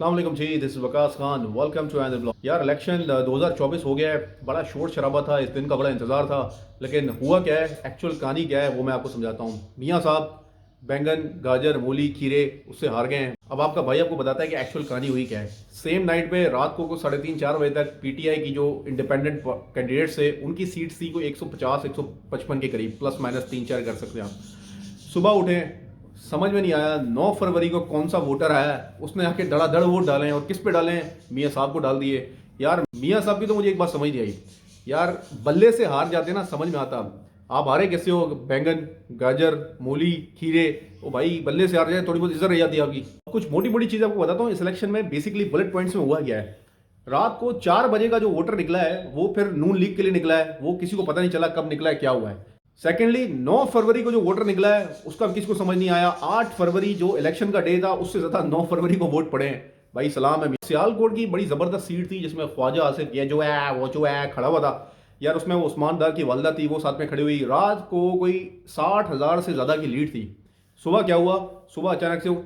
अस्सलाम वालेकुम जी, this is Waqas Khan, welcome to another blog. यार इलेक्शन 2024 हो गया है, बड़ा शोर शराबा था, इस दिन का बड़ा इंतजार था। लेकिन हुआ क्या है, एक्चुअल कहानी क्या है वो मैं आपको समझाता हूँ। मियाँ साहब बैंगन गाजर मूली खीरे उससे हार गए हैं। अब आपका भाई आपको बताता है कि एक्चुअल कहानी हुई क्या है। सेम नाइट पे रात को 3:30-4 बजे तक पीटीआई की जो इंडिपेंडेंट कैंडिडेट्स थे उनकी सीट्स थी कोई 150-155 के करीब, प्लस माइनस 3-4 कर सकते हैं आप। सुबह उठे, समझ में नहीं आया 9 फरवरी को कौन सा वोटर आया है, उसने आके धड़ाधड़ वोट डाले हैं और किस पे डाले हैं, मियाँ साहब को डाल दिए। यार मियाँ साहब की तो मुझे एक बात समझ नहीं आई। यार बल्ले से हार जाते ना, समझ में आता। आप हारे कैसे हो, बैंगन गाजर मूली खीरे, ओ भाई बल्ले से हार जाए थोड़ी बहुत इज्जत रह जाती है आपकी। कुछ मोटी मोटी चीज़ आपको बताता हूँ इस इलेक्शन में बेसिकली बुलेट पॉइंट्स में हुआ गया है। रात को 4 बजे का जो वोटर निकला है वो फिर नून लीग के लिए निकला है, वो किसी को पता नहीं चला कब निकला है क्या हुआ है। सेकेंडली 9 फरवरी को जो वोटर निकला है उसका किसी को समझ नहीं आया। 8 फरवरी जो इलेक्शन का डे था उससे ज्यादा 9 फरवरी को वोट पड़े हैं। भाई सलाम है। सियालकोट की बड़ी जबरदस्त सीट थी जिसमें ख्वाजा आसिफ ये जो है वो जो है खड़ा हुआ था। यार उसमें वो उस्मान दार की वालदा थी, वो साथ में खड़ी हुई। रात को कोई 60,000 से ज्यादा की लीड थी। सुबह क्या हुआ, सुबह अचानक से वो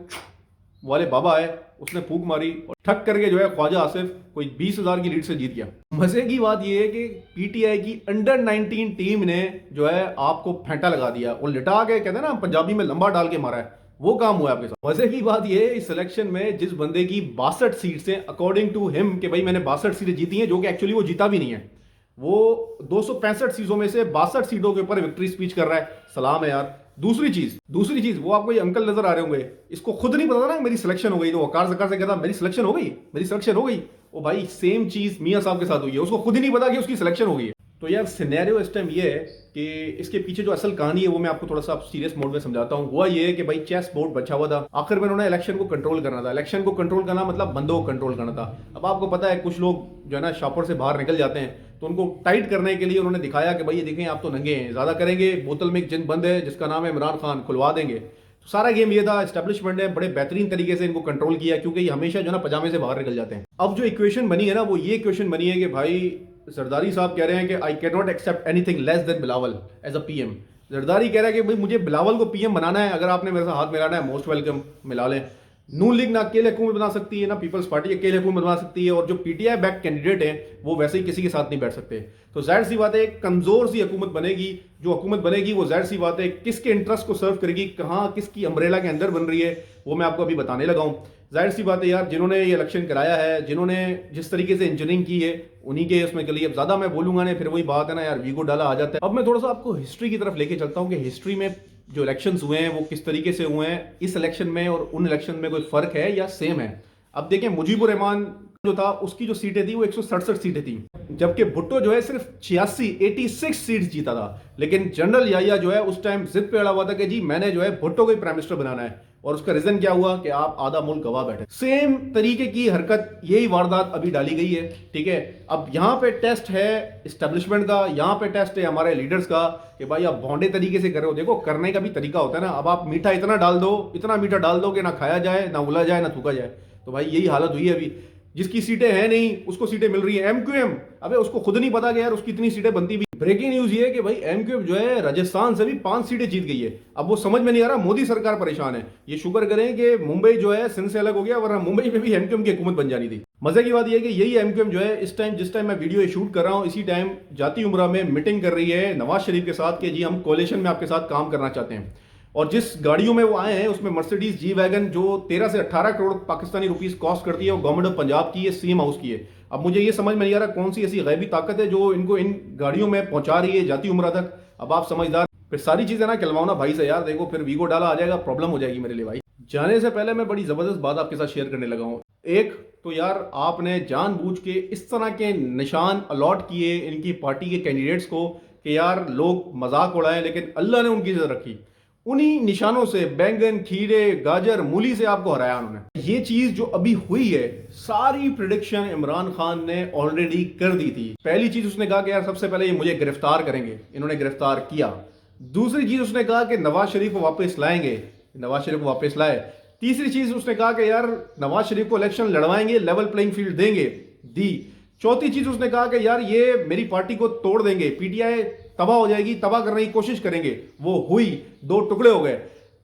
वाले बाबा आए, उसने फूंक मारी और ठक करके जो है ख्वाजा आसिफ कोई 20,000 की लीड से जीत गया। मजे की बात यह है कि पीटीआई की अंडर 19 टीम ने जो है आपको फेंटा लगा दिया और लिटा के, कहते हैं ना पंजाबी में, लंबा डाल के मारा है। वो काम हुआ है आपके साथ। मजे की बात यह है इस इलेक्शन में जिस बंदे की 62 सीट्स हैं अकॉर्डिंग टू हिम कि भाई मैंने 62 सीटें जीती हैं, जो कि एक्चुअली वो जीता भी नहीं है। वो 265 सीटों में से 62 सीटों के ऊपर विक्ट्री स्पीच कर रहा है। सलाम है यार। दूसरी चीज वो आपको ये अंकल नजर आ रहे होंगे, इसको खुद नहीं पता था ना मेरी सिलेक्शन हो गई, तो वकार जकार से कहता मेरी सिलेक्शन हो गई, मेरी सिलेक्शन हो गई। ओ भाई सेम चीज मियां साहब के साथ हुई है, उसको खुद ही नहीं पता कि उसकी सिलेक्शन हो गई है। तो यार सिनेरियो इस टाइम ये है कि इसके पीछे जो असल कहानी है वो मैं आपको थोड़ा सा सीरियस मोड में समझाता हूँ। हुआ ये है कि भाई चेस बोर्ड बचा हुआ था, आखिर में उन्होंने इलेक्शन को कंट्रोल करना था। इलेक्शन को कंट्रोल करना मतलब बंदों को कंट्रोल करना था। अब आपको पता है कुछ लोग जो है ना शॉपर से बाहर निकल जाते हैं, तो उनको टाइट करने के लिए उन्होंने दिखाया कि भाई ये देखें आप तो नंगे हैं, ज्यादा करेंगे बोतल में एक जिन बंद है जिसका नाम है इमरान खान, खुलवा देंगे। तो सारा गेम ये था। एस्टेब्लिशमेंट ने बड़े बेहतरीन तरीके से इनको कंट्रोल किया क्योंकि ये हमेशा जो ना पजामे से बाहर निकल जाते हैं। अब जो इक्वेशन बनी है ना वो ये इक्वेशन बनी है कि भाई जरदारी साहब कह रहे हैं कि I can not accept anything less than Bilawal as a PM. Zardari कह रहा है कि भाई मुझे बिलावल को पीएम बनाना है, अगर आपने मेरे साथ हाथ मिलाना है मोस्ट वेलकम, मिला लें। नून लीग ना अकेले हुकूमत बना सकती है ना पीपल्स पार्टी अकेले हुकूमत बना सकती है, और जो पीटीआई बैक कैंडिडेट है वो वैसे ही किसी के साथ नहीं बैठ सकते। तो जाहिर सी बात है एक कमजोर सी हुकूमत बनेगी। जो हुकूमत बनेगी वो जाहिर सी बात है किसके इंटरेस्ट को सर्व करेगी, कहाँ किसकी अम्ब्रेला के अंदर बन रही है, वो मैं आपको अभी बताने लगा हूँ। जाहिर सी बात है यार जिन्होंने ये इलेक्शन कराया है, जिन्होंने जिस तरीके से इंजीनियरिंग की है, उन्हीं के उसमें के लिए अब ज्यादा मैं बोलूंगा नहीं, फिर वही बात है ना यार, वीगो डाला आ जाता है। अब मैं थोड़ा सा आपको हिस्ट्री की तरफ लेके चलता हूँ कि हिस्ट्री में जो इलेक्शंस हुए हैं वो किस तरीके से हुए हैं, इस इलेक्शन में और उन इलेक्शन में कोई फर्क है या सेम है। अब देखें मुजीबुर रहमान जो था उसकी जो सीटें थी वो 167 सीटें थी, जबकि भुट्टो जो है सिर्फ 86 सीट्स जीता था। लेकिन जनरल याहिया जो है उस टाइम जिद पे अड़ा हुआ था कि जी मैंने जो है भुट्टो को ही प्राइम मिनिस्टर बनाना है, और उसका रीजन क्या हुआ कि आप आधा मुल्क गवा बैठे। सेम तरीके की हरकत, यही वारदात अभी डाली गई है। ठीक है, अब यहां पे टेस्ट है एस्टेब्लिशमेंट का, यहां पे टेस्ट है हमारे लीडर्स का कि भाई आप भौंडे तरीके से कर रहे हो। देखो करने का भी तरीका होता है ना। अब आप मीठा इतना डाल दो, इतना मीठा डाल दो कि ना खाया जाए, ना उला जाए, ना थूका जाए। तो भाई यही हालत हुई है अभी। जिसकी सीटें हैं नहीं उसको सीटें मिल रही है। एमक्यूएम, अबे उसको खुद नहीं पता कि यार उसकी इतनी सीटें बनती भी। ब्रेकिंग न्यूज ये है कि भाई एमक्यूएम जो है राजस्थान से भी 5 सीटें जीत गई है। अब वो समझ में नहीं आ रहा, मोदी सरकार परेशान है। ये शुक्र करें कि मुंबई जो है सिंध से अलग हो गया, वरना मुंबई में भी एमक्यूएम की हुकूमत बन जानी थी। मजे की बात यह है कि यही एमक्यूएम जो है इस टाइम, जिस टाइम मैं वीडियो शूट कर रहा हूं, इसी टाइम जाती उम्रा में मीटिंग कर रही है नवाज शरीफ के साथ कि जी हम कोalition में आपके साथ काम करना चाहते हैं। और जिस गाड़ियों में वो आए हैं उसमें मर्सिडीज जी वैगन जो 13 से 18 करोड़ पाकिस्तानी रुपीस कॉस्ट करती है, वो गवर्नमेंट ऑफ पंजाब की है, सीएम हाउस की है। अब मुझे ये समझ में नहीं आ रहा कौन सी ऐसी गैबी ताकत है जो इनको इन गाड़ियों में पहुंचा रही है जाती उम्र तक। अब आप समझदार, फिर सारी चीजें ना कहलवाओ ना भाई से यार, देखो फिर वीगो डाला आ जाएगा, प्रॉब्लम हो जाएगी मेरे लिए भाई। जाने से पहले मैं बड़ी जबरदस्त बात आपके साथ शेयर करने लगा हूं। एक तो यार आपने जानबूझ के इस तरह के निशान अलॉट किए इनकी पार्टी के कैंडिडेट्स को कि यार लोग मजाक उड़ाएं, लेकिन अल्लाह ने उनकी इज्जत रखी। उन्हीं निशानों से बैंगन खीरे गाजर मूली से आपको हराया उन्होंने। ये चीज जो अभी हुई है, सारी प्रिडिक्शन इमरान खान ने ऑलरेडी कर दी थी। पहली चीज उसने कहा कि यार सबसे पहले ये मुझे गिरफ्तार करेंगे, इन्होंने गिरफ्तार किया। दूसरी चीज उसने कहा कि नवाज शरीफ को वापस लाएंगे, नवाज शरीफ को वापस लाए। तीसरी चीज उसने कहा कि यार नवाज शरीफ को इलेक्शन लड़वाएंगे, लेवल प्लेइंग फील्ड देंगे, दी। चौथी चीज उसने कहा कि यार ये मेरी पार्टी को तोड़ देंगे, पीटीआई तबाह हो जाएगी, तबाह करने की कोशिश करेंगे, वो हुई, 2 टुकड़े हो गए।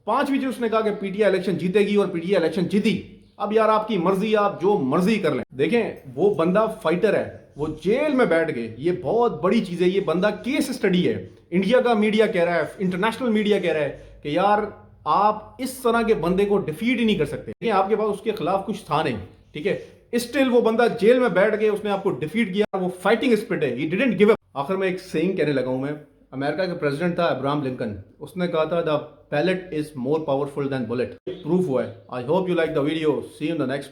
पांचवी चीज उसने कहा कि पीटीआई इलेक्शन जीतेगी, और पीटीआई इलेक्शन जीती। अब यार आपकी मर्जी, आप जो मर्जी कर लें। देखें वो बंदा फाइटर है, वो जेल में बैठ गए, ये बहुत बड़ी चीज है। ये बंदा केस स्टडी है। इंडिया का मीडिया कह रहा है, इंटरनेशनल मीडिया कह रहा है कि यार आप इस तरह के बंदे को डिफीट ही नहीं कर सकते। ठीक है, आपके पास उसके खिलाफ कुछ था नहीं। ठीक है, स्टिल वो बंदा जेल में बैठ गए, उसने आपको डिफीट किया। वो फाइटिंग स्पिरिट है, ही डिडंट गिव अप। आखिर में एक सेइंग कहने लगा हूं मैं। अमेरिका के प्रेसिडेंट था अब्राहम लिंकन, उसने कहा था the ballot is more powerful than bullet. Proof हुआ है। I hope you like the video. See you in the next.